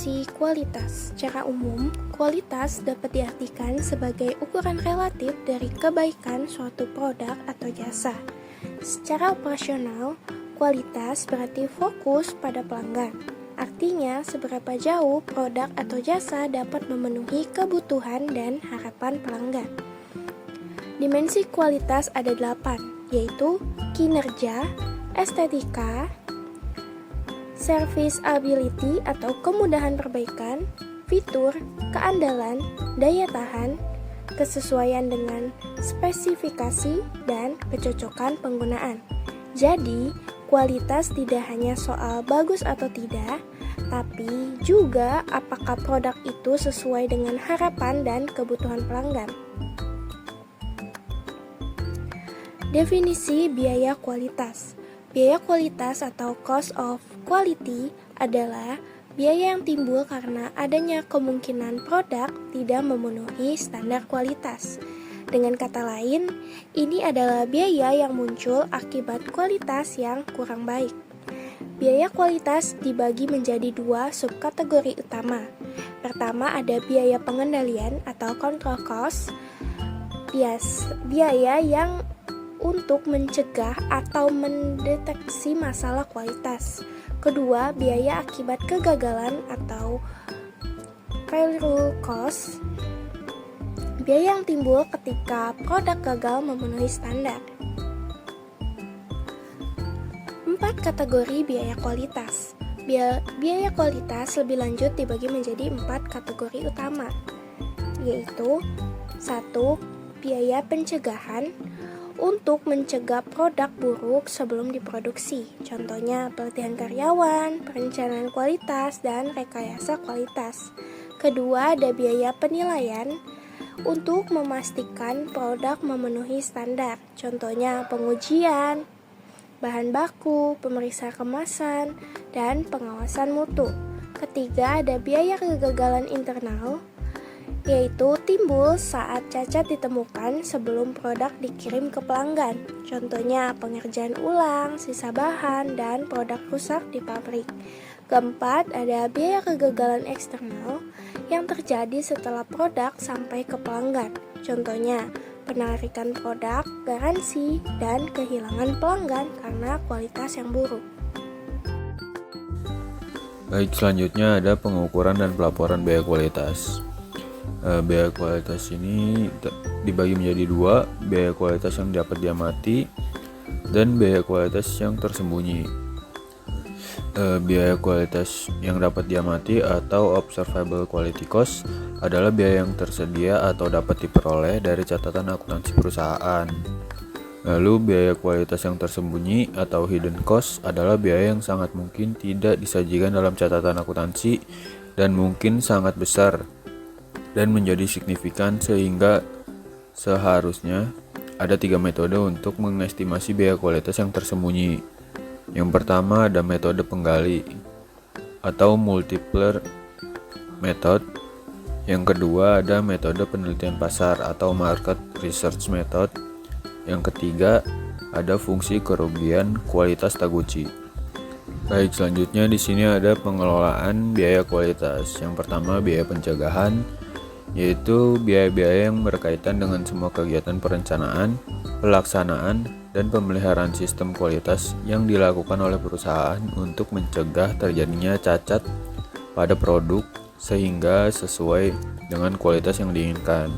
Definisi kualitas. Secara umum, kualitas dapat diartikan sebagai ukuran relatif dari kebaikan suatu produk atau jasa. Secara operasional, kualitas berarti fokus pada pelanggan. Artinya, seberapa jauh produk atau jasa dapat memenuhi kebutuhan dan harapan pelanggan. Dimensi kualitas ada 8, yaitu kinerja, estetika, serviceability atau kemudahan perbaikan, fitur, keandalan, daya tahan, kesesuaian dengan spesifikasi, dan kecocokan penggunaan. Jadi, kualitas tidak hanya soal bagus atau tidak, tapi juga apakah produk itu sesuai dengan harapan dan kebutuhan pelanggan. Definisi biaya kualitas. Biaya kualitas atau cost of quality adalah biaya yang timbul karena adanya kemungkinan produk tidak memenuhi standar kualitas. Dengan kata lain, ini adalah biaya yang muncul akibat kualitas yang kurang baik. Biaya kualitas dibagi menjadi 2 subkategori utama. Pertama ada biaya pengendalian atau control cost, biaya yang untuk mencegah atau mendeteksi masalah kualitas. Kedua, biaya akibat kegagalan atau failure cost, biaya yang timbul ketika produk gagal memenuhi standar. 4 kategori biaya kualitas. Biaya kualitas lebih lanjut dibagi menjadi 4 kategori utama, yaitu 1. Biaya pencegahan, untuk mencegah produk buruk sebelum diproduksi. Contohnya pelatihan karyawan, perencanaan kualitas, dan rekayasa kualitas. Kedua, ada biaya penilaian untuk memastikan produk memenuhi standar. Contohnya pengujian, bahan baku, pemeriksa kemasan, dan pengawasan mutu. Ketiga, ada biaya kegagalan internal, yaitu timbul saat cacat ditemukan sebelum produk dikirim ke pelanggan. Contohnya pengerjaan ulang, sisa bahan, dan produk rusak di pabrik. Keempat, ada biaya kegagalan eksternal yang terjadi setelah produk sampai ke pelanggan. Contohnya penarikan produk, garansi, dan kehilangan pelanggan karena kualitas yang buruk. Baik, selanjutnya ada pengukuran dan pelaporan biaya kualitas. Biaya kualitas ini dibagi menjadi 2, biaya kualitas yang dapat diamati dan biaya kualitas yang tersembunyi. Biaya kualitas yang dapat diamati atau observable quality cost adalah biaya yang tersedia atau dapat diperoleh dari catatan akuntansi perusahaan. Lalu biaya kualitas yang tersembunyi atau hidden cost adalah biaya yang sangat mungkin tidak disajikan dalam catatan akuntansi dan mungkin sangat besar dan menjadi signifikan, sehingga seharusnya ada 3 metode untuk mengestimasi biaya kualitas yang tersembunyi. Yang pertama ada metode penggali atau multiplier method. Yang kedua ada metode penelitian pasar atau market research method. Yang ketiga ada fungsi kerugian kualitas Taguchi. Baik, selanjutnya di sini ada pengelolaan biaya kualitas. Yang pertama biaya pencegahan, yaitu biaya-biaya yang berkaitan dengan semua kegiatan perencanaan, pelaksanaan, dan pemeliharaan sistem kualitas yang dilakukan oleh perusahaan untuk mencegah terjadinya cacat pada produk sehingga sesuai dengan kualitas yang diinginkan.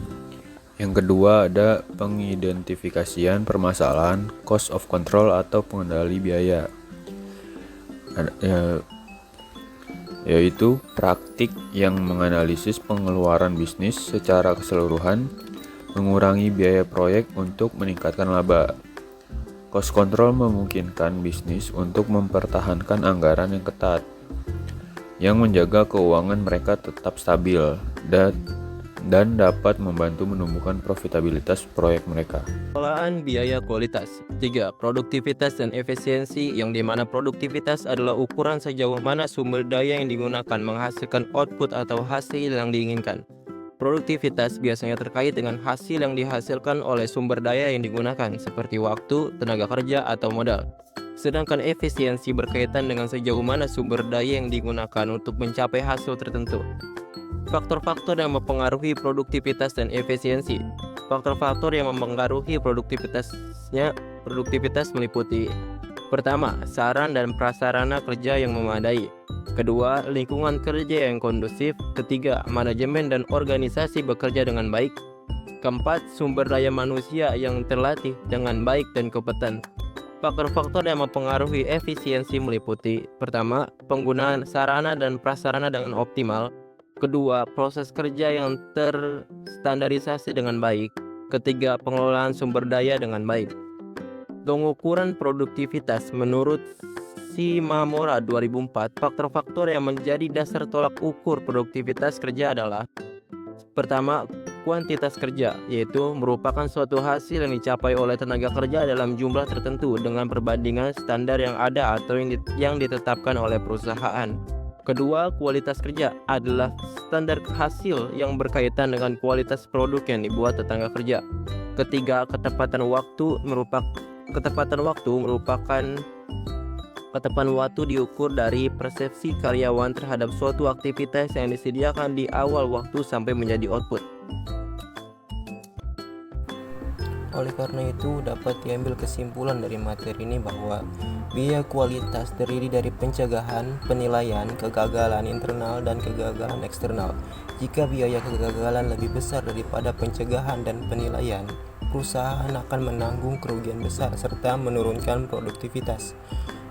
Yang kedua ada pengidentifikasian permasalahan, cost of control atau pengendali biaya, yaitu praktik yang menganalisis pengeluaran bisnis secara keseluruhan, mengurangi biaya proyek untuk meningkatkan laba. Cost control memungkinkan bisnis untuk mempertahankan anggaran yang ketat, yang menjaga keuangan mereka tetap stabil dan dapat membantu menumbuhkan profitabilitas proyek mereka. Pengelolaan biaya kualitas. 3. Produktivitas dan efisiensi, yang dimana produktivitas adalah ukuran sejauh mana sumber daya yang digunakan menghasilkan output atau hasil yang diinginkan. Produktivitas biasanya terkait dengan hasil yang dihasilkan oleh sumber daya yang digunakan, seperti waktu, tenaga kerja, atau modal. Sedangkan efisiensi berkaitan dengan sejauh mana sumber daya yang digunakan untuk mencapai hasil tertentu. Faktor-faktor yang mempengaruhi produktivitas dan efisiensi. Faktor-faktor yang mempengaruhi produktivitas meliputi: pertama, sarana dan prasarana kerja yang memadai. Kedua, lingkungan kerja yang kondusif. Ketiga, manajemen dan organisasi bekerja dengan baik. Keempat, sumber daya manusia yang terlatih dengan baik dan kompeten. Faktor-faktor yang mempengaruhi efisiensi meliputi: pertama, penggunaan sarana dan prasarana dengan optimal. Kedua, proses kerja yang terstandarisasi dengan baik. Ketiga, pengelolaan sumber daya dengan baik. Pengukuran produktivitas menurut Shimamura 2004, faktor-faktor yang menjadi dasar tolak ukur produktivitas kerja adalah: pertama, kuantitas kerja, yaitu merupakan suatu hasil yang dicapai oleh tenaga kerja dalam jumlah tertentu dengan perbandingan standar yang ada atau yang ditetapkan oleh perusahaan. Kedua, kualitas kerja adalah standar hasil yang berkaitan dengan kualitas produk yang dibuat tenaga kerja. Ketiga, ketepatan waktu diukur dari persepsi karyawan terhadap suatu aktivitas yang disediakan di awal waktu sampai menjadi output. Oleh karena itu, dapat diambil kesimpulan dari materi ini bahwa biaya kualitas terdiri dari pencegahan, penilaian, kegagalan internal, dan kegagalan eksternal. Jika biaya kegagalan lebih besar daripada pencegahan dan penilaian, perusahaan akan menanggung kerugian besar serta menurunkan produktivitas.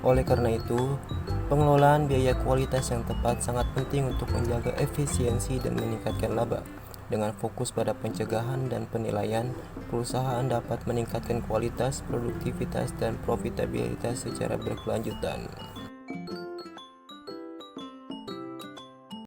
Oleh karena itu, pengelolaan biaya kualitas yang tepat sangat penting untuk menjaga efisiensi dan meningkatkan laba. Dengan fokus pada pencegahan dan penilaian, perusahaan dapat meningkatkan kualitas, produktivitas, dan profitabilitas secara berkelanjutan.